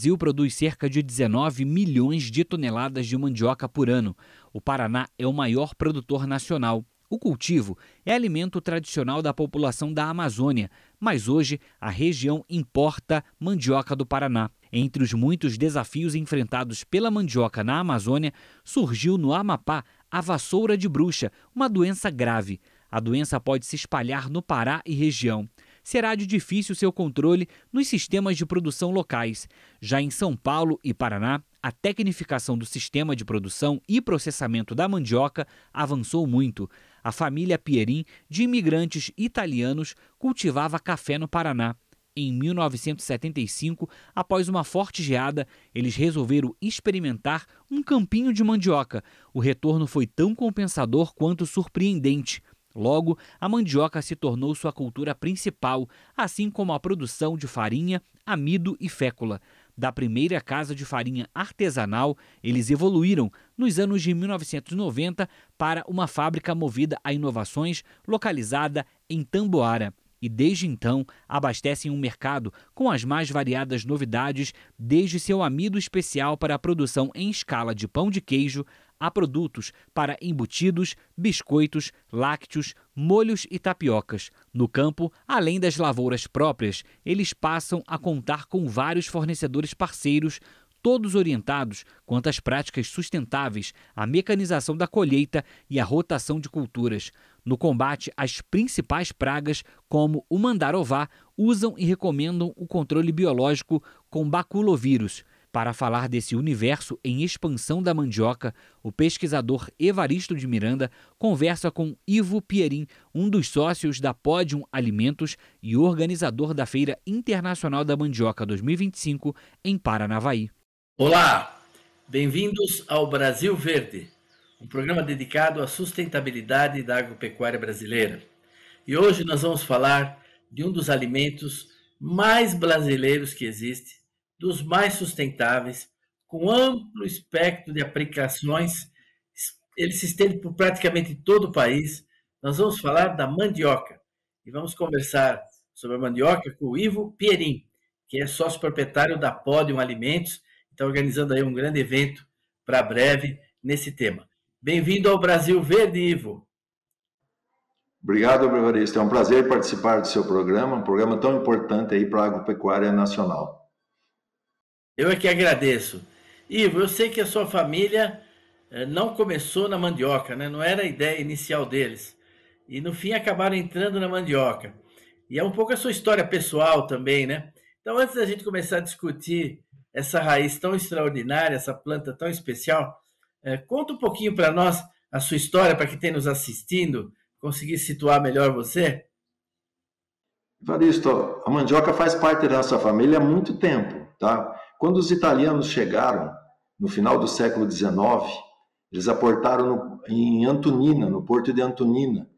Brasil produz cerca de 19 milhões de toneladas de mandioca por ano. O Paraná é o maior produtor nacional. O cultivo é alimento tradicional da população da Amazônia, mas hoje a região importa mandioca do Paraná. Entre os muitos desafios enfrentados pela mandioca na Amazônia, surgiu no Amapá a vassoura de bruxa, uma doença grave. A doença pode se espalhar no Pará e região. Será de difícil seu controle nos sistemas de produção locais. Já em São Paulo e Paraná, a tecnificação do sistema de produção e processamento da mandioca avançou muito. A família Pierin, de imigrantes italianos, cultivava café no Paraná. Em 1975, após uma forte geada, eles resolveram experimentar um campinho de mandioca. O retorno foi tão compensador quanto surpreendente. Logo, a mandioca se tornou sua cultura principal, assim como a produção de farinha, amido e fécula. Da primeira casa de farinha artesanal, eles evoluíram nos anos de 1990 para uma fábrica movida a inovações localizada em Tamboara. E desde então abastecem um mercado com as mais variadas novidades, desde seu amido especial para a produção em escala de pão de queijo, a produtos para embutidos, biscoitos, lácteos, molhos e tapiocas. No campo, além das lavouras próprias, eles passam a contar com vários fornecedores parceiros, todos orientados quanto às práticas sustentáveis, à mecanização da colheita e à rotação de culturas. No combate às principais pragas, como o mandarová, usam e recomendam o controle biológico com baculovírus. Para falar desse universo em expansão da mandioca, o pesquisador Evaristo de Miranda conversa com Ivo Pierin, um dos sócios da Podium Alimentos e organizador da Feira Internacional da Mandioca 2025 em Paranavaí. Olá, bem-vindos ao Brasil Verde, um programa dedicado à sustentabilidade da agropecuária brasileira. E hoje nós vamos falar de um dos alimentos mais brasileiros que existe, dos mais sustentáveis, com amplo espectro de aplicações. Ele se estende por praticamente todo o país. Nós vamos falar da mandioca e vamos conversar sobre a mandioca com o Ivo Pierin, que é sócio proprietário da Podium Alimentos, está organizando aí um grande evento para breve nesse tema. Bem-vindo ao Brasil Verde, Ivo. Obrigado, Evaristo. É um prazer participar do seu programa, um programa tão importante aí para a agropecuária nacional. Eu é que agradeço. Ivo, eu sei que a sua família não começou na mandioca, né? Não era a ideia inicial deles. E no fim acabaram entrando na mandioca. E é um pouco a sua história pessoal também, né? Então, antes da gente começar a discutir essa raiz tão extraordinária, essa planta tão especial, conta um pouquinho para nós a sua história, para quem está nos assistindo, conseguir situar melhor você. Evaristo, a mandioca faz parte da nossa família há muito tempo, tá? Quando os italianos chegaram, no final do século XIX, eles aportaram em Antonina, no porto de Antonina,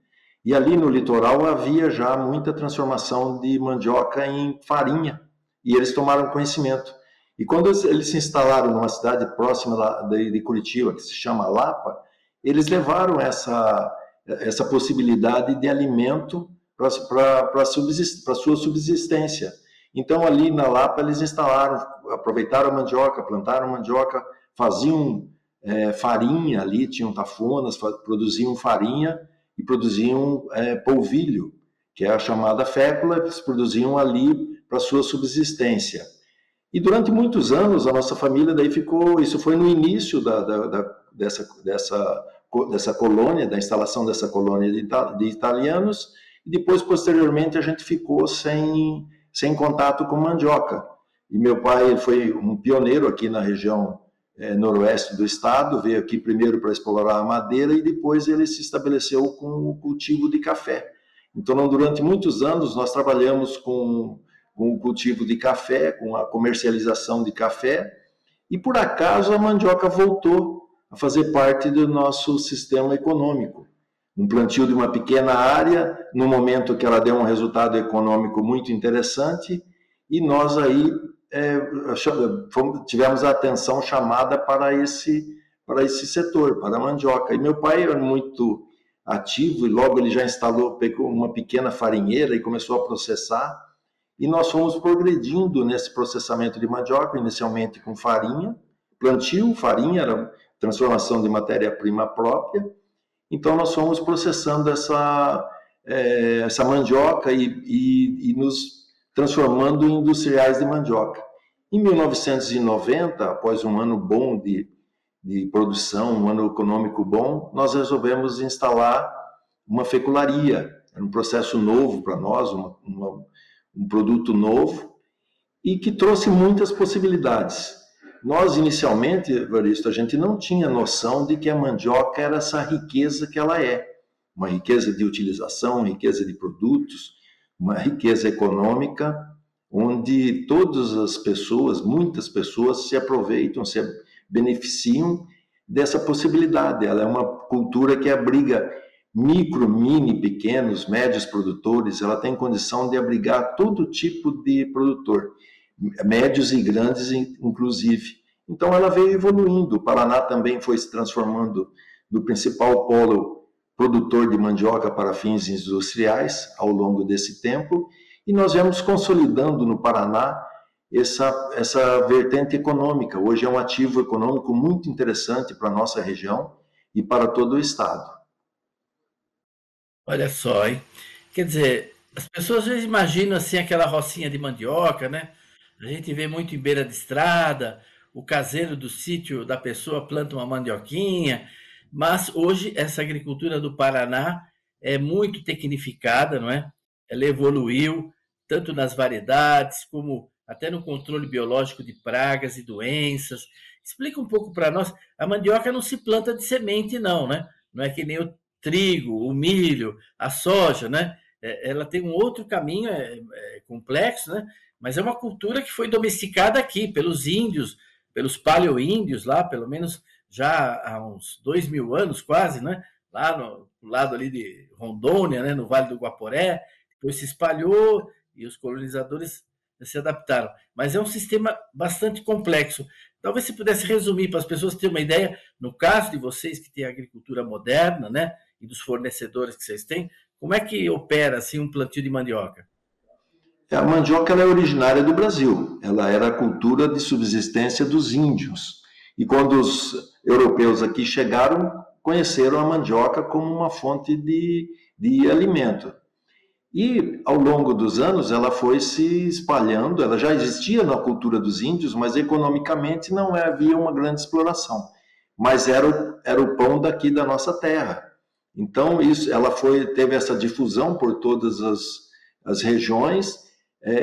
e ali no litoral havia já muita transformação de mandioca em farinha, e eles tomaram conhecimento. E quando eles se instalaram numa cidade próxima de Curitiba, que se chama Lapa, eles levaram essa possibilidade de alimento para a sua subsistência. Então, ali na Lapa, eles instalaram, aproveitaram a mandioca, plantaram mandioca, faziam farinha ali, tinham tafonas, produziam farinha e produziam polvilho, que é a chamada fécula, que eles produziam ali para a sua subsistência. E durante muitos anos a nossa família daí ficou, isso foi no início dessa colônia, da instalação dessa colônia de italianos, e depois posteriormente a gente ficou sem contato com mandioca. E meu pai foi um pioneiro aqui na região noroeste do estado, veio aqui primeiro para explorar a madeira e depois ele se estabeleceu com o cultivo de café. Então durante muitos anos nós trabalhamos com o cultivo de café, com a comercialização de café, e por acaso a mandioca voltou a fazer parte do nosso sistema econômico. Um plantio de uma pequena área, no momento que ela deu um resultado econômico muito interessante, e nós aí tivemos a atenção chamada para esse setor, para a mandioca. E meu pai era muito ativo, e logo ele já instalou, pegou uma pequena farinheira e começou a processar. e nós fomos progredindo nesse processamento de mandioca, inicialmente com farinha, plantio, farinha, era transformação de matéria-prima própria. Então, nós fomos processando essa mandioca e nos transformando em industriais de mandioca. Em 1990, após um ano bom de produção, um ano econômico bom, nós resolvemos instalar uma fecularia. Era um processo novo para nós, um produto novo, e que trouxe muitas possibilidades. Nós, inicialmente, Evaristo, a gente não tinha noção de que a mandioca era essa riqueza que ela é. Uma riqueza de utilização, riqueza de produtos, uma riqueza econômica, onde todas as pessoas, muitas pessoas se aproveitam, se beneficiam dessa possibilidade. Ela é uma cultura que abriga micro, mini, pequenos, médios produtores, ela tem condição de abrigar todo tipo de produtor, médios e grandes inclusive. Então ela veio evoluindo, o Paraná também foi se transformando do principal polo produtor de mandioca para fins industriais ao longo desse tempo, e nós viemos consolidando no Paraná essa vertente econômica. Hoje é um ativo econômico muito interessante para a nossa região e para todo o estado. Olha só, hein? Quer dizer, as pessoas às vezes imaginam assim aquela rocinha de mandioca, né? A gente vê muito em beira de estrada, o caseiro do sítio da pessoa planta uma mandioquinha, mas hoje essa agricultura do Paraná é muito tecnificada, não é? Ela evoluiu tanto nas variedades como até no controle biológico de pragas e doenças. Explica um pouco para nós. A mandioca não se planta de semente, não, né? Não é que nem o trigo, o milho, a soja, né? Ela tem um outro caminho, complexo, né? Mas é uma cultura que foi domesticada aqui pelos índios, pelos paleoíndios lá, pelo menos já há uns 2.000 anos quase, né? Lá no lado ali de Rondônia, né? No Vale do Guaporé, depois se espalhou e os colonizadores se adaptaram. Mas é um sistema bastante complexo. Talvez se pudesse resumir para as pessoas terem uma ideia, no caso de vocês que têm a agricultura moderna, né? E dos fornecedores que vocês têm, como é que opera assim um plantio de mandioca? A mandioca ela é originária do Brasil, ela era a cultura de subsistência dos índios. E quando os europeus aqui chegaram, conheceram a mandioca como uma fonte de alimento. E ao longo dos anos ela foi se espalhando, ela já existia na cultura dos índios, mas economicamente não havia uma grande exploração. Mas era o pão daqui da nossa terra. Então, ela teve essa difusão por todas as regiões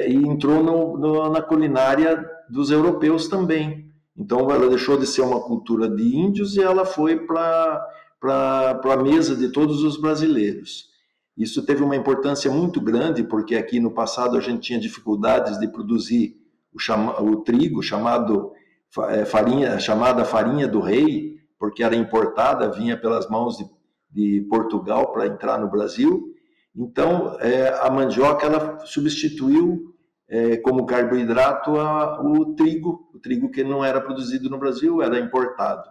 e entrou na culinária dos europeus também. Então, ela deixou de ser uma cultura de índios e ela foi para a mesa de todos os brasileiros. Isso teve uma importância muito grande, porque aqui no passado a gente tinha dificuldades de produzir o trigo, chamada farinha do rei, porque era importada, vinha pelas mãos de Portugal para entrar no Brasil. Então, a mandioca ela substituiu como carboidrato o trigo que não era produzido no Brasil, era importado.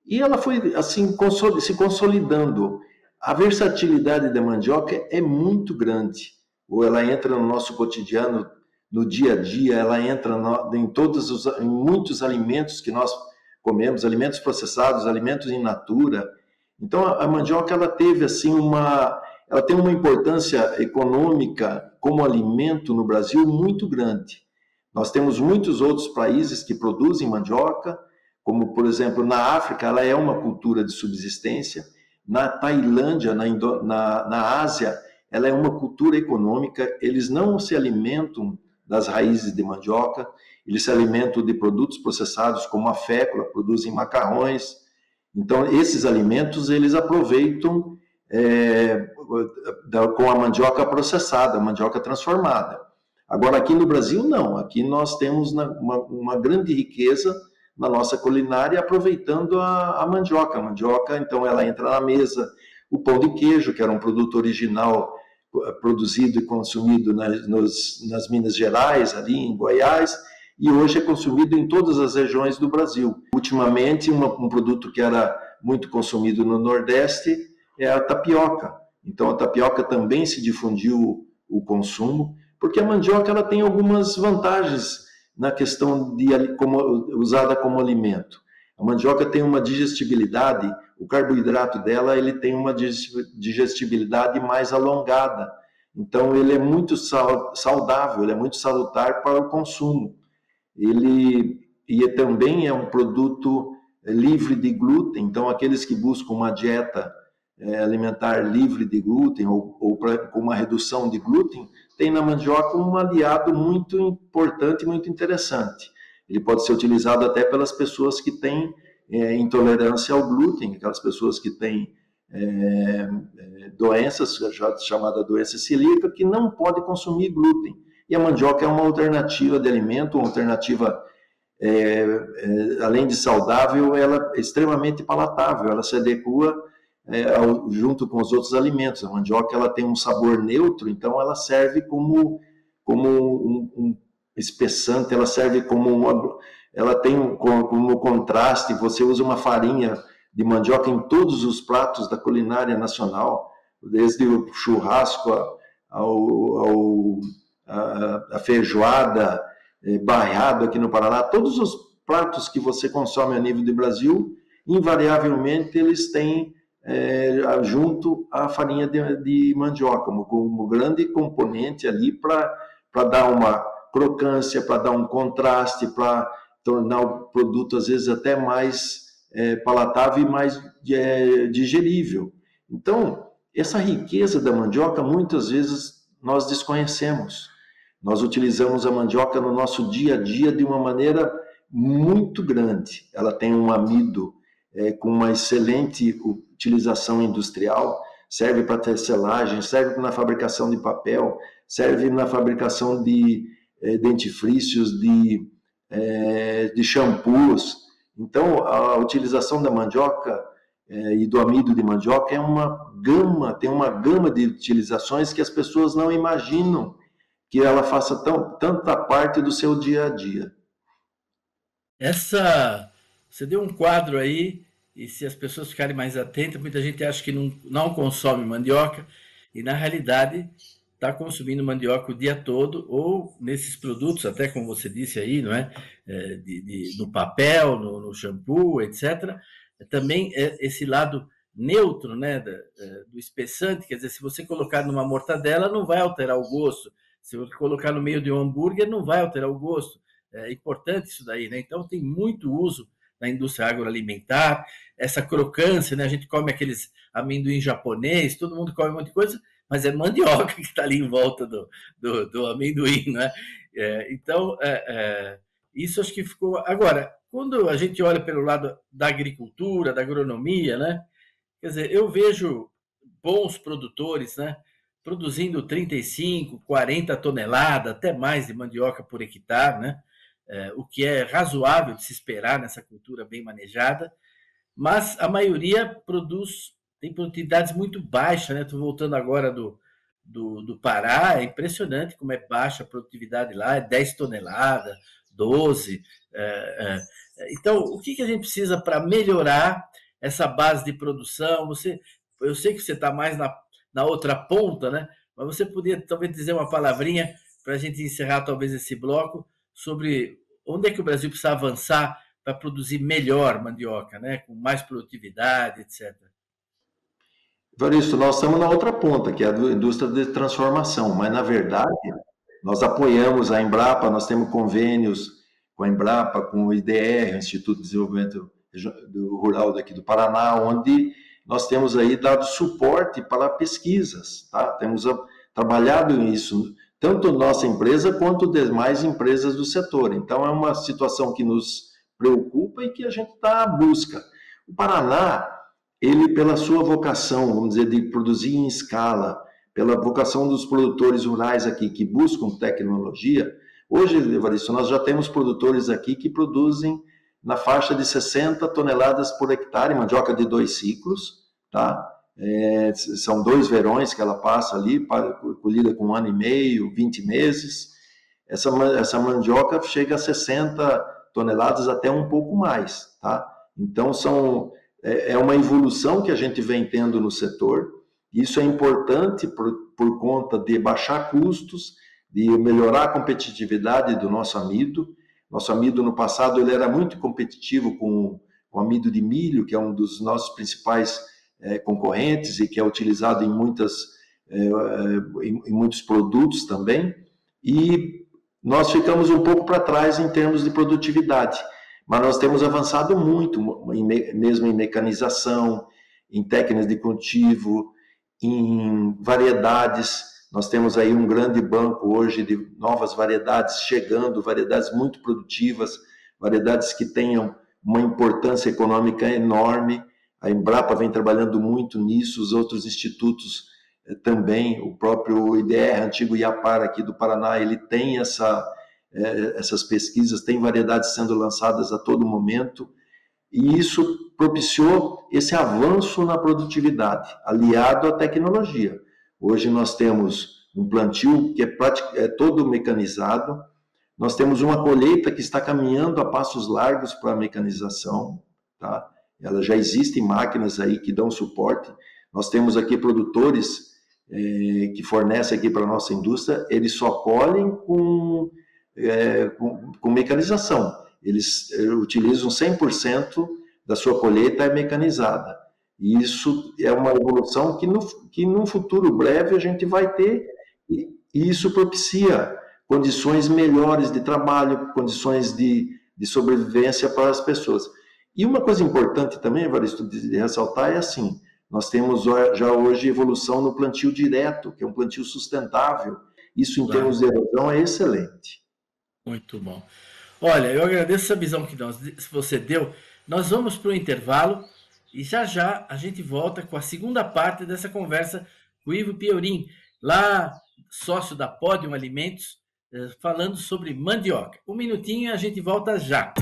E ela foi assim se consolidando. A versatilidade da mandioca é muito grande. Ou ela entra no nosso cotidiano, no dia a dia, ela entra em muitos alimentos que nós comemos, alimentos processados, alimentos in natura. Então a mandioca ela teve assim ela tem uma importância econômica como alimento no Brasil muito grande. Nós temos muitos outros países que produzem mandioca, como por exemplo na África, ela é uma cultura de subsistência. Na Tailândia, na Ásia, ela é uma cultura econômica. Eles não se alimentam das raízes de mandioca, eles se alimentam de produtos processados como a fécula, produzem macarrões. Então, esses alimentos, eles aproveitam com a mandioca processada, a mandioca transformada. Agora, aqui no Brasil, não. Aqui nós temos uma grande riqueza na nossa culinária, aproveitando a mandioca. A mandioca, então, ela entra na mesa. O pão de queijo, que era um produto original produzido e consumido nas Minas Gerais, ali em Goiás, e hoje é consumido em todas as regiões do Brasil. Ultimamente, um produto que era muito consumido no Nordeste é a tapioca. Então, a tapioca também se difundiu o consumo, Porque a mandioca ela tem algumas vantagens na questão de usada como alimento. A mandioca tem uma digestibilidade, o carboidrato dela ele tem uma digestibilidade mais alongada. Então ele é muito saudável, ele é muito salutar para o consumo. Ele também é um produto livre de glúten, então aqueles que buscam uma dieta alimentar livre de glúten ou com uma redução de glúten, tem na mandioca um aliado muito importante e muito interessante. Ele pode ser utilizado até pelas pessoas que têm intolerância ao glúten, aquelas pessoas que têm doenças, chamada doença celíaca, que não pode consumir glúten. E a mandioca é uma alternativa de alimento, uma alternativa, além de saudável, ela é extremamente palatável, ela se adequa junto com os outros alimentos. A mandioca ela tem um sabor neutro, então ela serve como um espessante, ela serve ela tem como contraste. Você usa uma farinha de mandioca em todos os pratos da culinária nacional, desde o churrasco a feijoada, baiado aqui no Paraná, todos os pratos que você consome a nível do Brasil, invariavelmente eles têm junto a farinha de mandioca, como grande componente ali para dar uma crocância, para dar um contraste, para tornar o produto às vezes até mais palatável e mais digerível. Então, essa riqueza da mandioca muitas vezes nós desconhecemos. Nós utilizamos a mandioca no nosso dia a dia de uma maneira muito grande. Ela tem um amido com uma excelente utilização industrial, serve para tecelagem, serve na fabricação de papel, serve na fabricação de dentifrícios, de shampoos. Então, a utilização da mandioca e do amido de mandioca tem uma gama de utilizações que as pessoas não imaginam que ela faça tanta parte do seu dia a dia. Você deu um quadro aí, e se as pessoas ficarem mais atentas, muita gente acha que não consome mandioca, e na realidade está consumindo mandioca o dia todo, ou nesses produtos, até como você disse aí, não é? No papel, no shampoo, etc. Também esse lado neutro, né, do espessante, quer dizer, se você colocar numa mortadela, não vai alterar o gosto. Se você colocar no meio de um hambúrguer, não vai alterar o gosto. É importante isso daí, né? Então tem muito uso na indústria agroalimentar, essa crocância, né? A gente come aqueles amendoim japonês, todo mundo come um monte de coisa, mas é mandioca que está ali em volta do amendoim, né? Então, isso acho que ficou... Agora, quando a gente olha pelo lado da agricultura, da agronomia, né? Quer dizer, eu vejo bons produtores, né? Produzindo 35, 40 toneladas, até mais de mandioca por hectare, né? O que é razoável de se esperar nessa cultura bem manejada, mas a maioria tem produtividades muito baixas, né? Estou voltando agora do Pará, é impressionante como é baixa a produtividade lá, é 10 toneladas, 12. Então, o que a gente precisa para melhorar essa base de produção? Eu sei que você está mais na outra ponta, né? Mas você poderia talvez dizer uma palavrinha para a gente encerrar talvez esse bloco sobre onde é que o Brasil precisa avançar para produzir melhor mandioca, né? Com mais produtividade, etc. Evaristo, nós estamos na outra ponta, que é a indústria de transformação, mas na verdade nós apoiamos a Embrapa, nós temos convênios com a Embrapa, com o IDR, o Instituto de Desenvolvimento Rural daqui do Paraná, onde nós temos aí dado suporte para pesquisas, tá? Temos trabalhado nisso, tanto nossa empresa quanto demais empresas do setor. Então, é uma situação que nos preocupa e que a gente está à busca. O Paraná, ele, pela sua vocação, vamos dizer, de produzir em escala, pela vocação dos produtores rurais aqui que buscam tecnologia, hoje, Evaristo, nós já temos produtores aqui que produzem na faixa de 60 toneladas por hectare, mandioca de 2 ciclos, tá? São 2 verões que ela passa ali, colhida com 1 ano e meio, 20 meses. Essa mandioca chega a 60 toneladas, até um pouco mais, tá? Então, é uma evolução que a gente vem tendo no setor. Isso é importante por conta de baixar custos, de melhorar a competitividade do nosso amido. Nosso amido, no passado, ele era muito competitivo com o amido de milho, que é um dos nossos principais concorrentes e que é utilizado em muitos produtos também. E nós ficamos um pouco para trás em termos de produtividade, mas nós temos avançado muito, mesmo em mecanização, em técnicas de cultivo, em variedades. Nós temos aí um grande banco hoje de novas variedades chegando, variedades muito produtivas, variedades que tenham uma importância econômica enorme. A Embrapa vem trabalhando muito nisso, os outros institutos também, o próprio IDR, antigo IAPAR aqui do Paraná, ele tem essas pesquisas, tem variedades sendo lançadas a todo momento, e isso propiciou esse avanço na produtividade, aliado à tecnologia. Hoje nós temos um plantio que é todo mecanizado, nós temos uma colheita que está caminhando a passos largos para a mecanização, tá? Ela já existem máquinas aí que dão suporte. Nós temos aqui produtores que fornecem aqui para a nossa indústria, eles só colhem com mecanização. Eles utilizam 100% da sua colheita mecanizada. E isso é uma evolução que num futuro breve a gente vai ter, e isso propicia condições melhores de trabalho, condições de sobrevivência para as pessoas. E uma coisa importante também, Evaristo, de ressaltar é assim, nós temos já hoje evolução no plantio direto, que é um plantio sustentável. Isso, em termos de erosão, é excelente. Muito bom. Olha, eu agradeço essa visão que você deu. Nós vamos para o intervalo e já a gente volta com a segunda parte dessa conversa com o Ivo Piorin, lá sócio da Podium Alimentos, falando sobre mandioca. Um minutinho e a gente volta já.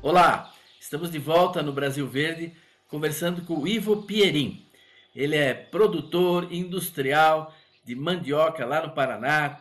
Olá, estamos de volta no Brasil Verde, conversando com o Ivo Piorin. Ele é produtor industrial de mandioca lá no Paraná,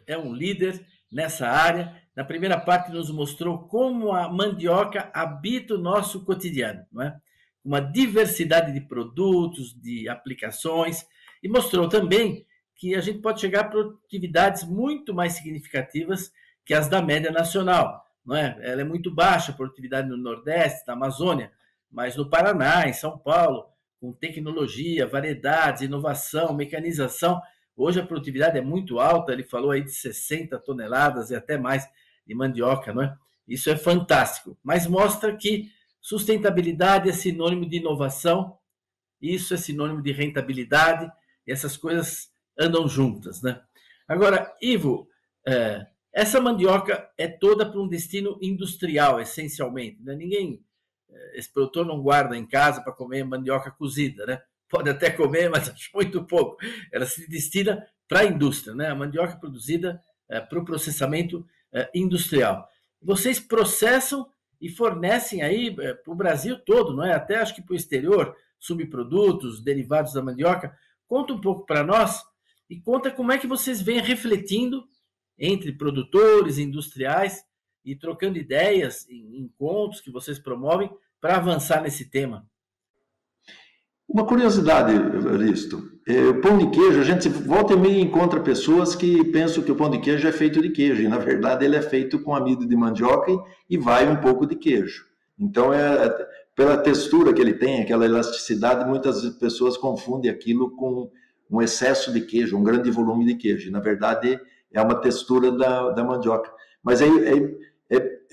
é um líder nessa área. Na primeira parte nos mostrou como a mandioca habita o nosso cotidiano, não é? Uma diversidade de produtos, de aplicações, e mostrou também que a gente pode chegar a produtividades muito mais significativas que as da média nacional. Não é? Ela é muito baixa, a produtividade no Nordeste, na Amazônia, mas no Paraná, em São Paulo, com tecnologia, variedades, inovação, mecanização, hoje a produtividade é muito alta. Ele falou aí de 60 toneladas e até mais de mandioca, não é? Isso é fantástico, mas mostra que sustentabilidade é sinônimo de inovação, isso é sinônimo de rentabilidade, e essas coisas andam juntas, né? Agora, Ivo, essa mandioca é toda para um destino industrial, essencialmente, né? Esse produtor não guarda em casa para comer mandioca cozida, né? Pode até comer, mas acho muito pouco. Ela se destina para a indústria, né? A mandioca produzida para o processamento industrial. Vocês processam e fornecem aí para o Brasil todo, não é? Até acho que para o exterior, subprodutos, derivados da mandioca. Conta um pouco para nós e conta como é que vocês vêm refletindo entre produtores, industriais e trocando ideias em encontros que vocês promovem para avançar nesse tema. Uma curiosidade, Evaristo, o pão de queijo, a gente volta e meia encontra pessoas que pensam que o pão de queijo é feito de queijo, e na verdade ele é feito com amido de mandioca e vai um pouco de queijo. Então, pela textura que ele tem, aquela elasticidade, muitas pessoas confundem aquilo com um excesso de queijo, um grande volume de queijo, e na verdade é uma textura da mandioca. Mas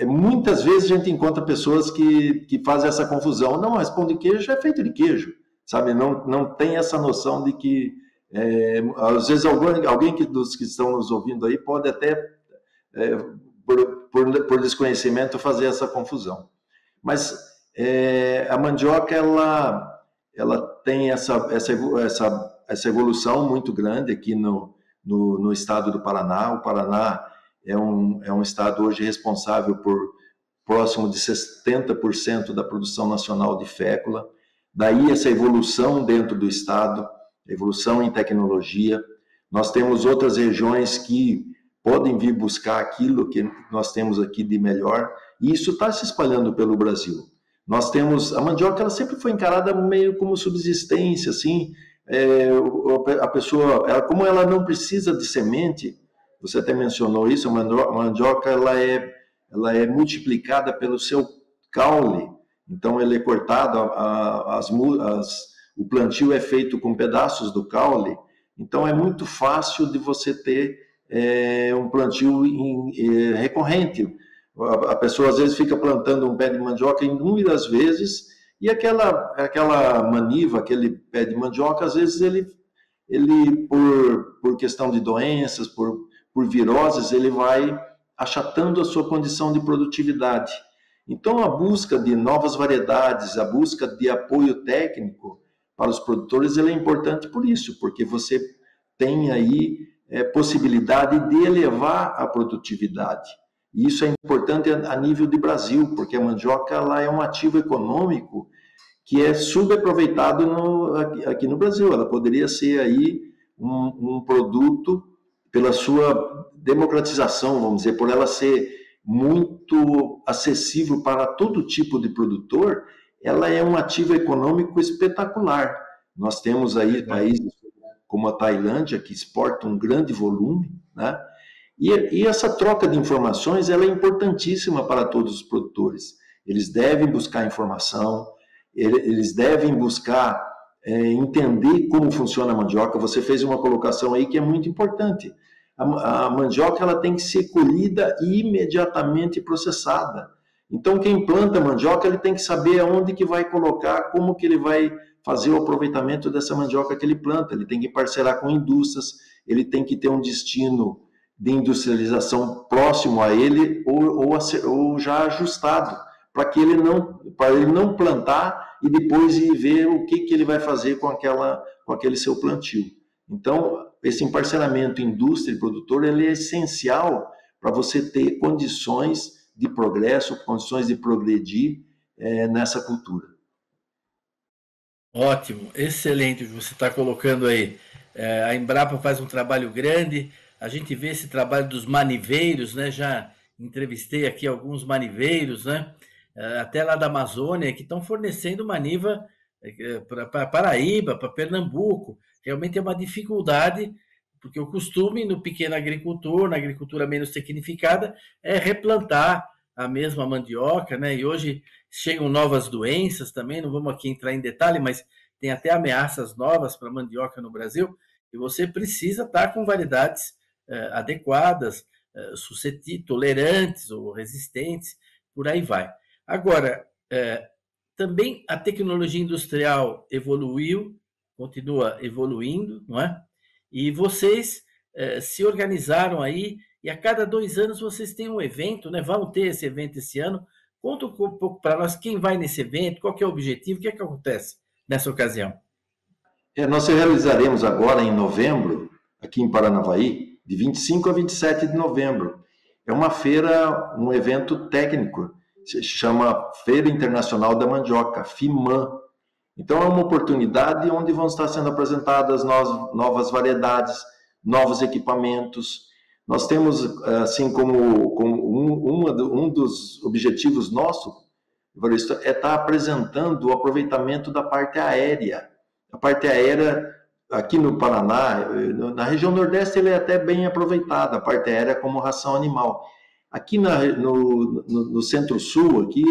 muitas vezes a gente encontra pessoas que fazem essa confusão. Não, mas pão de queijo é feito de queijo, sabe? Não tem essa noção de que, às vezes, alguém dos que estão nos ouvindo aí pode até, por desconhecimento, fazer essa confusão. Mas a mandioca, ela tem essa evolução muito grande aqui no estado do Paraná. O Paraná é um estado hoje responsável por próximo de 70% da produção nacional de fécula. Daí essa evolução dentro do estado, evolução em tecnologia. Nós temos outras regiões que podem vir buscar aquilo que nós temos aqui de melhor, e isso está se espalhando pelo Brasil. Nós temos, a mandioca ela sempre foi encarada meio como subsistência, assim, a pessoa, como ela não precisa de semente, você até mencionou isso, a mandioca ela é multiplicada pelo seu caule, então ele é cortado, o plantio é feito com pedaços do caule, então é muito fácil de você ter um plantio recorrente. A pessoa às vezes fica plantando um pé de mandioca inúmeras vezes e aquela maniva, aquele pé de mandioca, às vezes ele por questão de doenças, por viroses, ele vai achatando a sua condição de produtividade. Então, a busca de novas variedades, a busca de apoio técnico para os produtores, ela é importante por isso, porque você tem aí possibilidade de elevar a produtividade. E isso é importante a nível de Brasil, porque a mandioca ela é um ativo econômico que é subaproveitado aqui no Brasil. Ela poderia ser aí um produto pela sua democratização, vamos dizer, por ela ser muito acessível para todo tipo de produtor, ela é um ativo econômico espetacular. Nós temos aí países como a Tailândia, que exportam um grande volume, né? E essa troca de informações ela é importantíssima para todos os produtores. Eles devem buscar informação, eles devem buscar entender como funciona a mandioca. Você fez uma colocação aí que é muito importante. A mandioca ela tem que ser colhida e imediatamente processada. Então, quem planta mandioca, ele tem que saber aonde que vai colocar, como que ele vai fazer o aproveitamento dessa mandioca que ele planta. Ele tem que parcerar com indústrias, ele tem que ter um destino de industrialização próximo a ele ou já ajustado, para ele não plantar e depois ir ver o que ele vai fazer com aquele seu plantio. Então, esse emparceramento indústria e produtor ele é essencial para você ter condições de progresso, condições de progredir nessa cultura. Ótimo, excelente o que você está colocando aí. A Embrapa faz um trabalho grande, a gente vê esse trabalho dos maniveiros, né? Já entrevistei aqui alguns maniveiros, né? Até lá da Amazônia, que estão fornecendo maniva para Paraíba, para Pernambuco. Realmente é uma dificuldade, porque o costume no pequeno agricultor, na agricultura menos tecnificada, é replantar a mesma mandioca, né? E hoje chegam novas doenças também, não vamos aqui entrar em detalhe, mas tem até ameaças novas para a mandioca no Brasil, e você precisa estar com variedades adequadas, tolerantes ou resistentes, por aí vai. Agora, também a tecnologia industrial evoluiu, continua evoluindo, não é? E vocês se organizaram aí, e a cada 2 anos vocês têm um evento, né? Vão ter esse evento esse ano. Conta um pouco para nós quem vai nesse evento, qual que é o objetivo, o que é que acontece nessa ocasião. Nós realizaremos agora em novembro, aqui em Paranavaí, de 25 a 27 de novembro. É uma feira, um evento técnico, se chama Feira Internacional da Mandioca, FIMAN. Então é uma oportunidade onde vão estar sendo apresentadas novas variedades, novos equipamentos. Nós temos, assim como um dos objetivos nossos, é estar apresentando o aproveitamento da parte aérea. A parte aérea, aqui no Paraná, na região Nordeste, ele é até bem aproveitada, a parte aérea como ração animal. Aqui no Centro-Sul, aqui,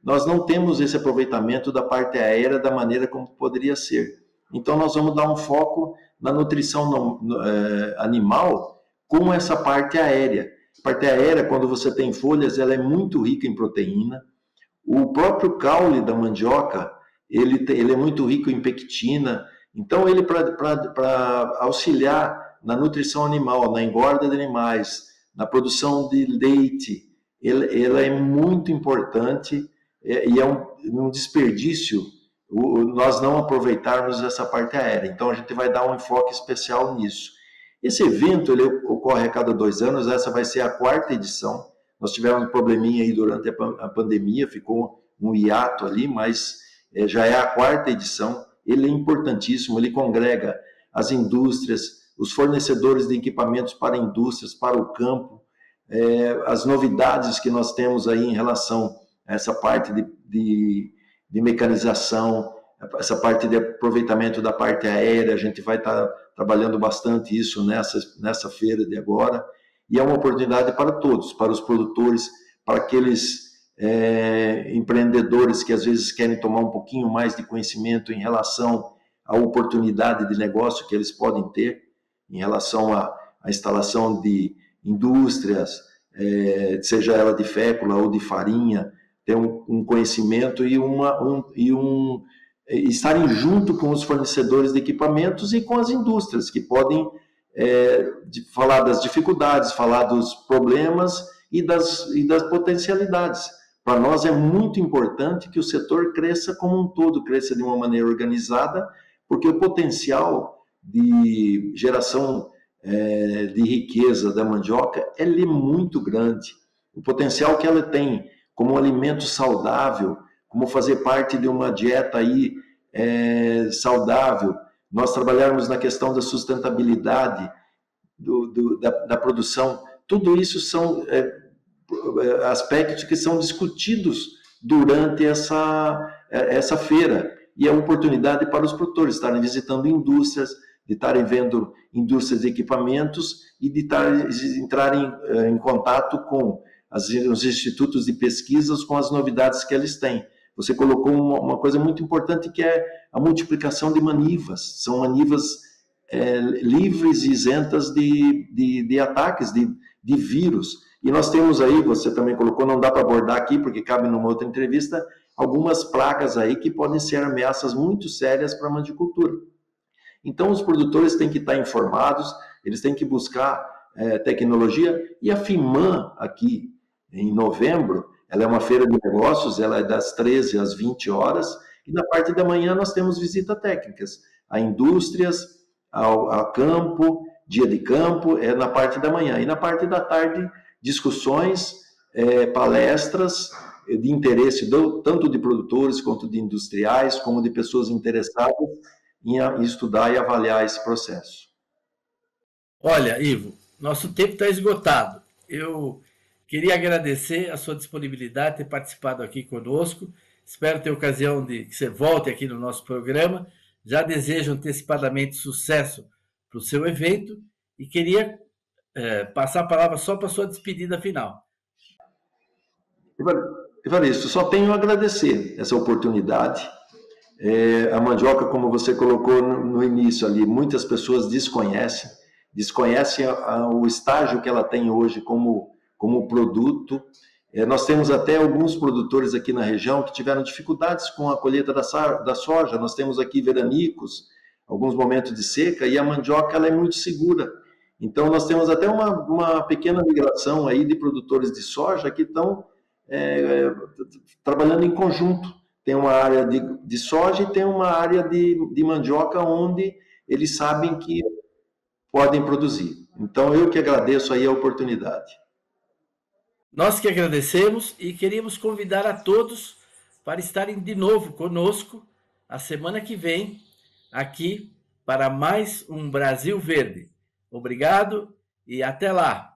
nós não temos esse aproveitamento da parte aérea da maneira como poderia ser. Então, nós vamos dar um foco na nutrição animal com essa parte aérea. A parte aérea, quando você tem folhas, ela é muito rica em proteína. O próprio caule da mandioca, ele é muito rico em pectina. Então, ele para auxiliar na nutrição animal, na engorda de animais, na produção de leite, ela é muito importante e é um desperdício nós não aproveitarmos essa parte aérea. Então, a gente vai dar um enfoque especial nisso. Esse evento ele ocorre a cada 2 anos, essa vai ser a 4ª edição. Nós tivemos um probleminha aí durante a pandemia, ficou um hiato ali, mas já é a 4ª edição. Ele é importantíssimo, ele congrega as indústrias, os fornecedores de equipamentos para indústrias, para o campo, as novidades que nós temos aí em relação a essa parte de mecanização, essa parte de aproveitamento da parte aérea, a gente vai estar trabalhando bastante isso nessa feira de agora, e é uma oportunidade para todos, para os produtores, para aqueles empreendedores que às vezes querem tomar um pouquinho mais de conhecimento em relação à oportunidade de negócio que eles podem ter, em relação à instalação de indústrias, seja ela de fécula ou de farinha, ter um conhecimento e estarem junto com os fornecedores de equipamentos e com as indústrias, que podem falar das dificuldades, falar dos problemas e das potencialidades. Para nós é muito importante que o setor cresça como um todo, cresça de uma maneira organizada, porque o potencial de geração de riqueza da mandioca é muito grande. O potencial que ela tem como um alimento saudável, como fazer parte de uma dieta aí, saudável, nós trabalharmos na questão da sustentabilidade da produção, tudo isso são aspectos que são discutidos durante essa feira, e é uma oportunidade para os produtores estarem visitando indústrias, de estarem vendo indústrias de equipamentos e de entrarem em contato com os institutos de pesquisas, com as novidades que eles têm. Você colocou uma coisa muito importante, que é a multiplicação de manivas. São manivas livres e isentas de ataques, de vírus. E nós temos aí, você também colocou, não dá para abordar aqui, porque cabe numa outra entrevista, algumas pragas aí que podem ser ameaças muito sérias para a mandicultura. Então, os produtores têm que estar informados, eles têm que buscar tecnologia, e a FIMAN, aqui em novembro, ela é uma feira de negócios, ela é das 13 às 20 horas, e na parte da manhã nós temos visitas técnicas a indústrias, ao campo, dia de campo, é na parte da manhã. E na parte da tarde, discussões, palestras de interesse tanto de produtores quanto de industriais, como de pessoas interessadas em estudar e avaliar esse processo. Olha, Ivo, nosso tempo está esgotado. Eu queria agradecer a sua disponibilidade, ter participado aqui conosco. Espero ter ocasião de que você volte aqui no nosso programa. Já desejo antecipadamente sucesso para o seu evento e queria passar a palavra só para a sua despedida final. Evaristo, só tenho a agradecer essa oportunidade. A mandioca, como você colocou no início ali, muitas pessoas desconhecem o estágio que ela tem hoje como produto. Nós temos até alguns produtores aqui na região que tiveram dificuldades com a colheita da soja. Nós temos aqui veranicos, alguns momentos de seca, e a mandioca ela é muito segura. Então, nós temos até uma pequena migração aí de produtores de soja que estão trabalhando em conjunto. Tem uma área de soja e tem uma área de mandioca onde eles sabem que podem produzir. Então, eu que agradeço aí a oportunidade. Nós que agradecemos e queríamos convidar a todos para estarem de novo conosco a semana que vem, aqui, para mais um Brasil Verde. Obrigado e até lá!